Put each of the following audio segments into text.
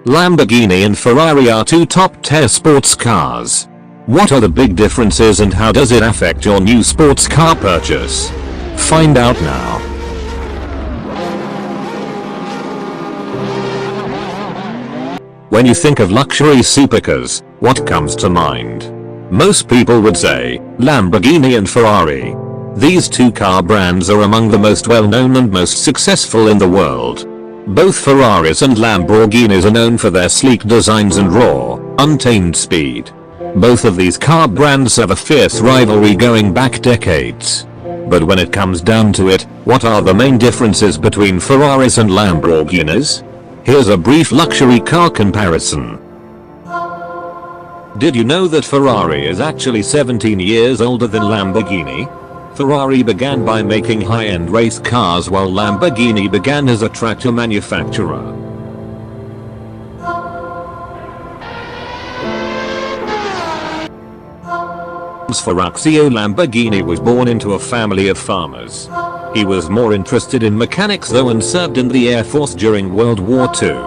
Lamborghini and Ferrari are two top-tier sports cars. What are the big differences and how does it affect your new sports car purchase? Find out now. When you think of luxury supercars, what comes to mind? Most people would say Lamborghini and Ferrari. These two car brands are among the most well-known and most successful in the world. Both Ferraris and Lamborghinis are known for their sleek designs and raw, untamed speed. Both of these car brands have a fierce rivalry going back decades. But when it comes down to it, what are the main differences between Ferraris and Lamborghinis? Here's a brief luxury car comparison. Did you know that Ferrari is actually 17 years older than Lamborghini? Ferrari began by making high-end race cars while Lamborghini began as a tractor manufacturer. Ferruccio Lamborghini was born into a family of farmers. He was more interested in mechanics though and served in the Air Force during World War II.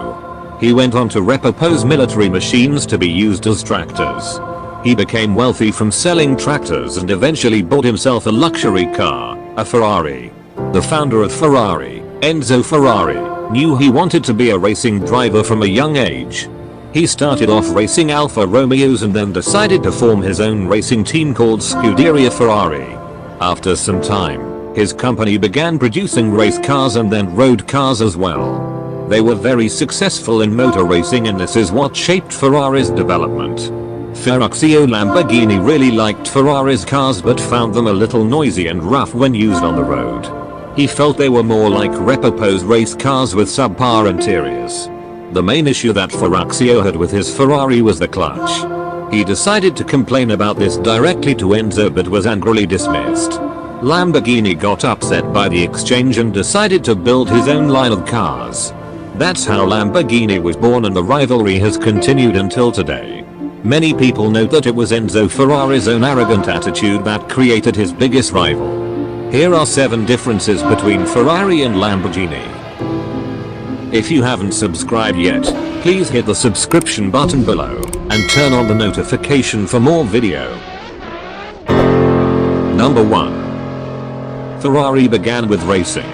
He went on to repurpose military machines to be used as tractors. He became wealthy from selling tractors and eventually bought himself a luxury car, a Ferrari. The founder of Ferrari, Enzo Ferrari, knew he wanted to be a racing driver from a young age. He started off racing Alfa Romeos and then decided to form his own racing team called Scuderia Ferrari. After some time, his company began producing race cars and then road cars as well. They were very successful in motor racing and this is what shaped Ferrari's development. Ferruccio Lamborghini really liked Ferrari's cars but found them a little noisy and rough when used on the road. He felt they were more like repurposed race cars with subpar interiors. The main issue that Ferruccio had with his Ferrari was the clutch. He decided to complain about this directly to Enzo but was angrily dismissed. Lamborghini got upset by the exchange and decided to build his own line of cars. That's how Lamborghini was born and the rivalry has continued until today. Many people note that it was Enzo Ferrari's own arrogant attitude that created his biggest rival. Here are 7 differences between Ferrari and Lamborghini. If you haven't subscribed yet, please hit the subscription button below and turn on the notification for more video. Number 1. Ferrari began with racing.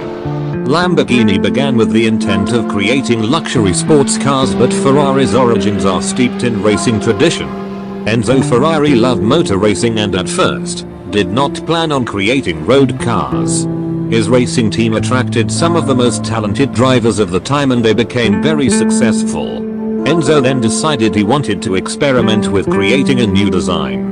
Lamborghini began with the intent of creating luxury sports cars but Ferrari's origins are steeped in racing tradition. Enzo Ferrari loved motor racing and at first, did not plan on creating road cars. His racing team attracted some of the most talented drivers of the time and they became very successful. Enzo then decided he wanted to experiment with creating a new design.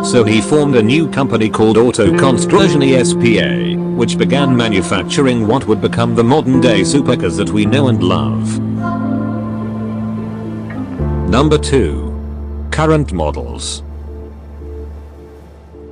So he formed a new company called Auto Costruzioni SPA, which began manufacturing what would become the modern-day supercars that we know and love. Number 2. Current models.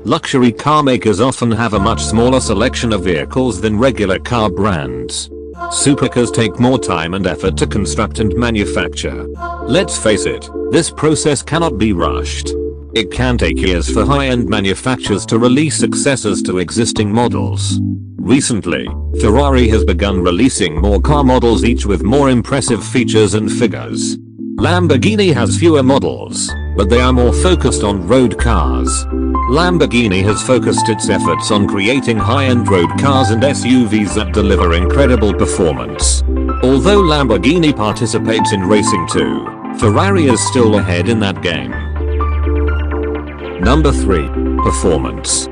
Luxury car makers often have a much smaller selection of vehicles than regular car brands. Supercars take more time and effort to construct and manufacture. Let's face it, this process cannot be rushed. It can take years for high-end manufacturers to release successors to existing models. Recently, Ferrari has begun releasing more car models each with more impressive features and figures. Lamborghini has fewer models, but they are more focused on road cars. Lamborghini has focused its efforts on creating high-end road cars and SUVs that deliver incredible performance. Although Lamborghini participates in racing too, Ferrari is still ahead in that game. Number 3. Performance.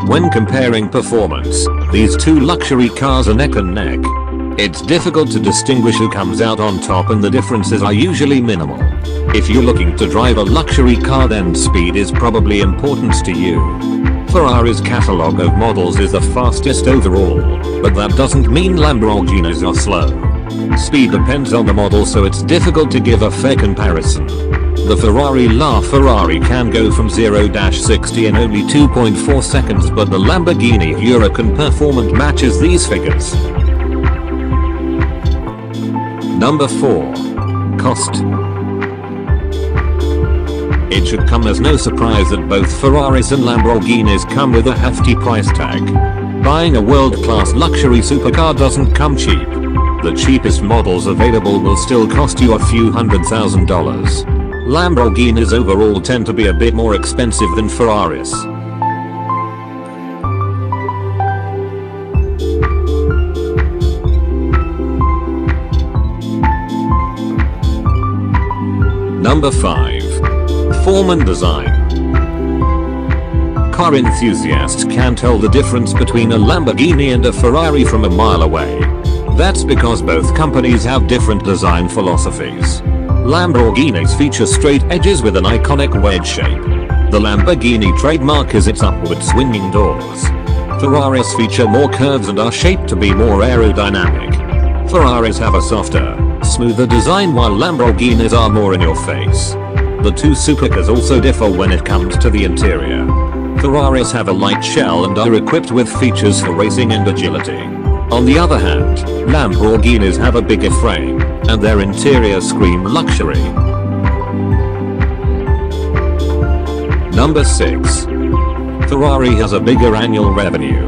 When comparing performance, these two luxury cars are neck and neck. It's difficult to distinguish who comes out on top and the differences are usually minimal. If you're looking to drive a luxury car then speed is probably important to you. Ferrari's catalogue of models is the fastest overall, but that doesn't mean Lamborghinis are slow. Speed depends on the model so it's difficult to give a fair comparison. The Ferrari LaFerrari can go from 0-60 in only 2.4 seconds but the Lamborghini Huracan Performant matches these figures. Number 4. Cost. It should come as no surprise that both Ferraris and Lamborghinis come with a hefty price tag. Buying a world-class luxury supercar doesn't come cheap. The cheapest models available will still cost you a few $100,000. Lamborghinis overall tend to be a bit more expensive than Ferraris. Number 5. Form and design. Car enthusiasts can tell the difference between a Lamborghini and a Ferrari from a mile away. That's because both companies have different design philosophies. Lamborghinis feature straight edges with an iconic wedge shape. The Lamborghini trademark is its upward swinging doors. Ferraris feature more curves and are shaped to be more aerodynamic. Ferraris have a softer, smoother design while Lamborghinis are more in your face. The two supercars also differ when it comes to the interior. Ferraris have a light shell and are equipped with features for racing and agility. On the other hand, Lamborghinis have a bigger frame, and their interiors scream luxury. Number 6. Ferrari has a bigger annual revenue.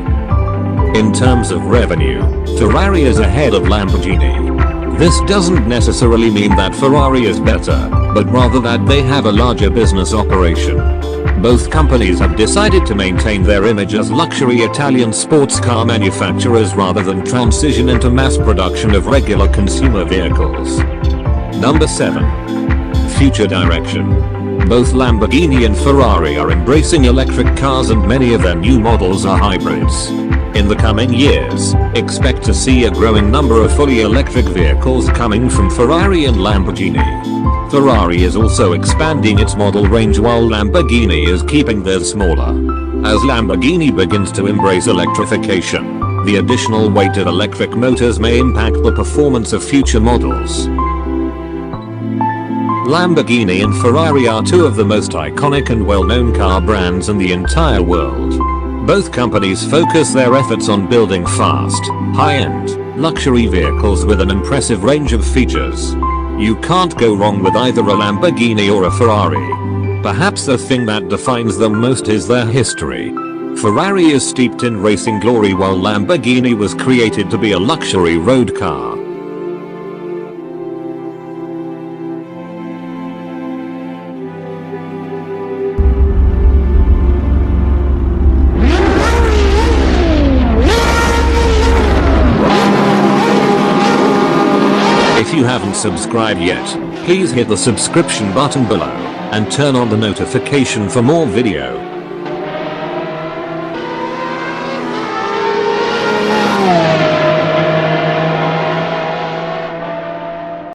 In terms of revenue, Ferrari is ahead of Lamborghini. This doesn't necessarily mean that Ferrari is better, but rather that they have a larger business operation. Both companies have decided to maintain their image as luxury Italian sports car manufacturers rather than transition into mass production of regular consumer vehicles. Number 7. Future direction. Both Lamborghini and Ferrari are embracing electric cars and many of their new models are hybrids. In the coming years, expect to see a growing number of fully electric vehicles coming from Ferrari and Lamborghini. Ferrari is also expanding its model range while Lamborghini is keeping theirs smaller. As Lamborghini begins to embrace electrification, the additional weight of electric motors may impact the performance of future models. Lamborghini and Ferrari are two of the most iconic and well-known car brands in the entire world. Both companies focus their efforts on building fast, high-end, luxury vehicles with an impressive range of features. You can't go wrong with either a Lamborghini or a Ferrari. Perhaps the thing that defines them most is their history. Ferrari is steeped in racing glory while Lamborghini was created to be a luxury road car. If you haven't subscribed yet, please hit the subscription button below and turn on the notification for more video.